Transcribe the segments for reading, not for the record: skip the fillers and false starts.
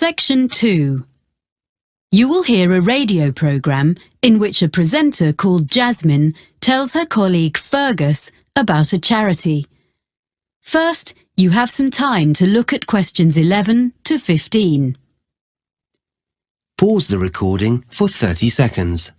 Section 2. You will hear a radio programme in which a presenter called Jasmine tells her colleague Fergus about a charity. First, you have some time to look at questions 11 to 15. Pause the recording for 30 seconds.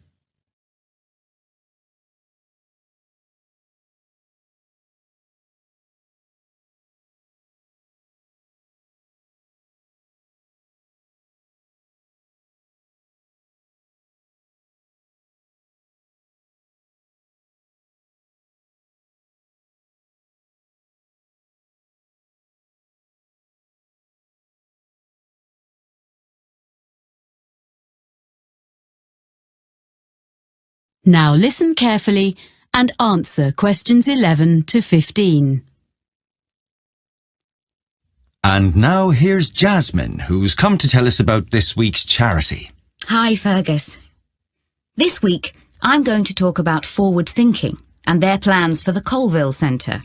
Now listen carefully and answer questions 11 to 15. And now here's Jasmine, who's come to tell us about this week's charity. Hi, Fergus. This week, I'm going to talk about forward thinking and their plans for the Colville Centre.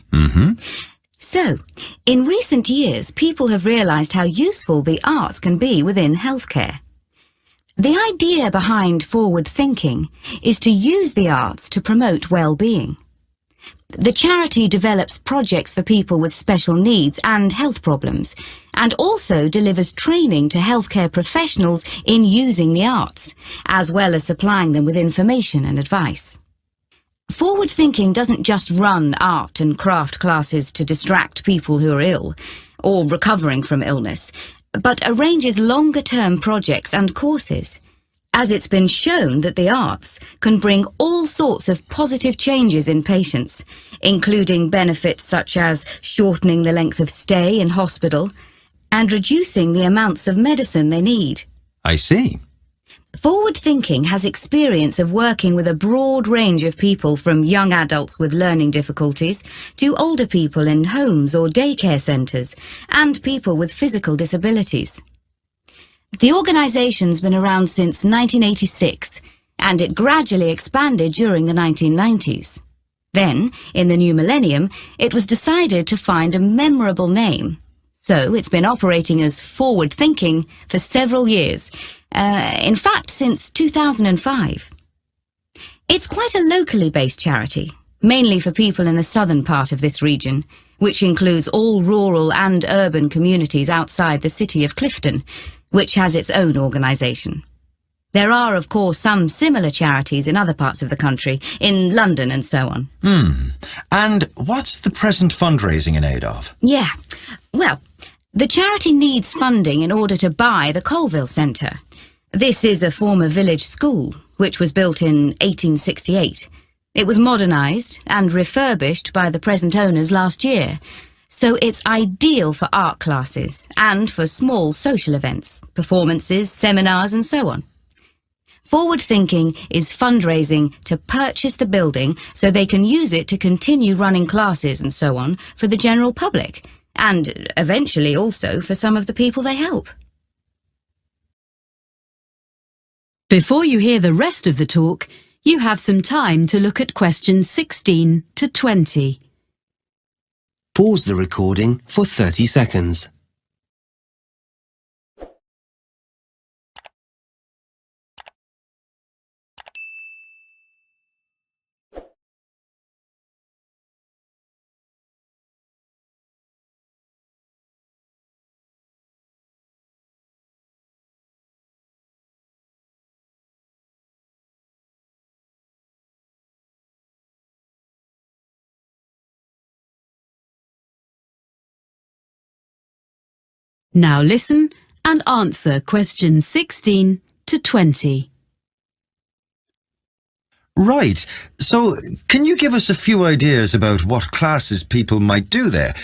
So, in recent years, people have realised how useful the arts can be within healthcare. The idea behind forward thinking is to use the arts to promote well-being. The charity develops projects for people with special needs and health problems, and also delivers training to healthcare professionals in using the arts, as well as supplying them with information and advice. Forward thinking doesn't just run art and craft classes to distract people who are ill, or recovering from illness, but arranges longer-term projects and courses, as it's been shown that the arts can bring all sorts of positive changes in patients, including benefits such as shortening the length of stay in hospital and reducing the amounts of medicine they need. I see. Forward thinking has experience of working with a broad range of people, from young adults with learning difficulties to older people in homes or daycare centres and people with physical disabilities. The organisation's been around since 1986, and it gradually expanded during the 1990s. Then, in the new millennium, it was decided to find a memorable name. So it's been operating as Forward Thinking for several years, in fact since 2005. It's quite a locally based charity, mainly for people in the southern part of this region, which includes all rural and urban communities outside the city of Clifton, which has its own organisation. There are, of course, some similar charities in other parts of the country, in London and so on. And what's the present fundraising in aid of? Yeah, well, the charity needs funding in order to buy the Colville Centre. This is a former village school, which was built in 1868. It was modernised and refurbished by the present owners last year, so it's ideal for art classes and for small social events, performances, seminars and so on. Forward Thinking is fundraising to purchase the building so they can use it to continue running classes and so on for the general public, and eventually also for some of the people they help. Before you hear the rest of the talk, you have some time to look at questions 16 to 20. Pause the recording for 30 seconds. Now listen and answer questions 16 to 20. Right. So, can you give us a few ideas about what classes people might do there?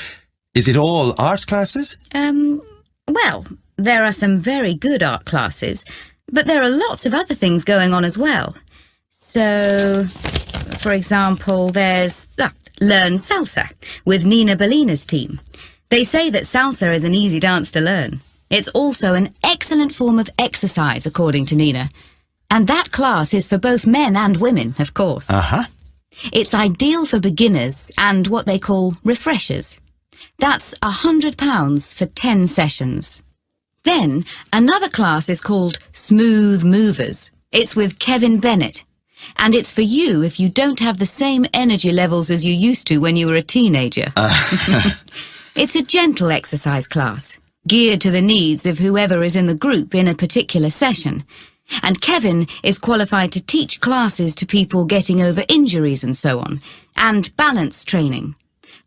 Is it all art classes? Well, there are some very good art classes, but there are lots of other things going on as well. So, for example, there's Learn Salsa with Nina Bellina's team. They say that salsa is an easy dance to learn. It's also an excellent form of exercise, according to Nina. And that class is for both men and women, of course. It's ideal for beginners and what they call refreshers. That's £100 for 10 sessions. Then another class is called Smooth Movers. It's with Kevin Bennett. And it's for you if you don't have the same energy levels as you used to when you were a teenager. It's a gentle exercise class, geared to the needs of whoever is in the group in a particular session. And Kevin is qualified to teach classes to people getting over injuries and so on, and balance training.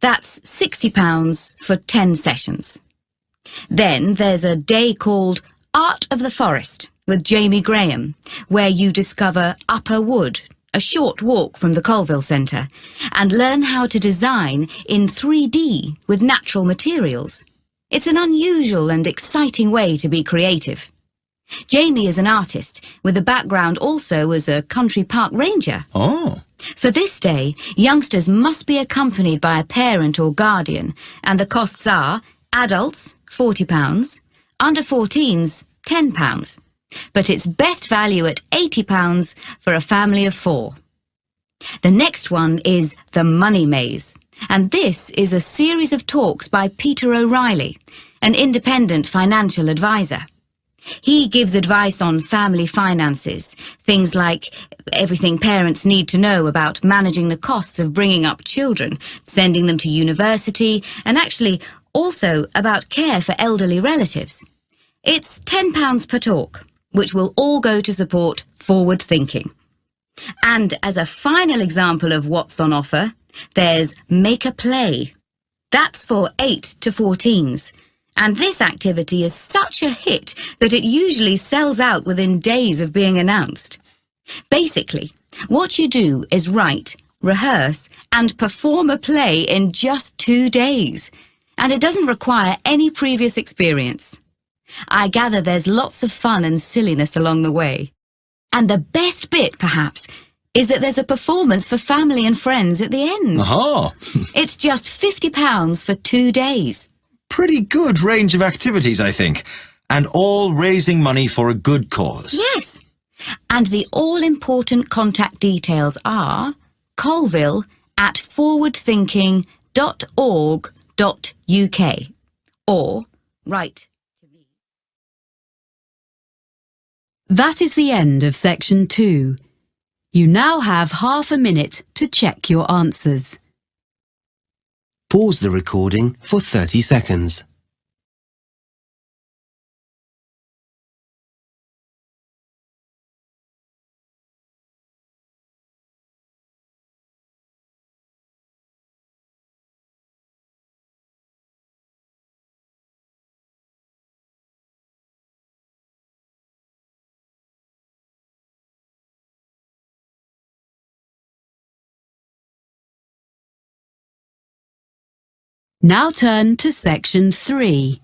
That's £60 for 10 sessions. Then there's a day called Art of the Forest with Jamie Graham, where you discover Upper Wood, a short walk from the Colville Centre, and learn how to design in 3D with natural materials. It's an unusual and exciting way to be creative. Jamie is an artist, with a background also as a country park ranger. Oh. For this day, youngsters must be accompanied by a parent or guardian, and the costs are adults, £40, under 14s, £10. But it's best value at £80 for a family of 4. The next one is The Money Maze, and this is a series of talks by Peter O'Reilly, an independent financial advisor. He gives advice on family finances, things like everything parents need to know about managing the costs of bringing up children, sending them to university, and actually also about care for elderly relatives. It's £10 per talk, which will all go to support forward thinking. And as a final example of what's on offer, there's Make a Play. That's for 8 to 14s. And this activity is such a hit that it usually sells out within days of being announced. Basically, what you do is write, rehearse, and perform a play in just 2 days. And it doesn't require any previous experience. I gather there's lots of fun and silliness along the way. And the best bit, perhaps, is that there's a performance for family and friends at the end. Aha! It's just £50 for 2 days. Pretty good range of activities, I think. And all raising money for a good cause. Yes. And the all-important contact details are colville@forwardthinking.org.uk or write to me. That is the end of section 2. You now have half a minute to check your answers. Pause the recording for 30 seconds. Now turn to section 3.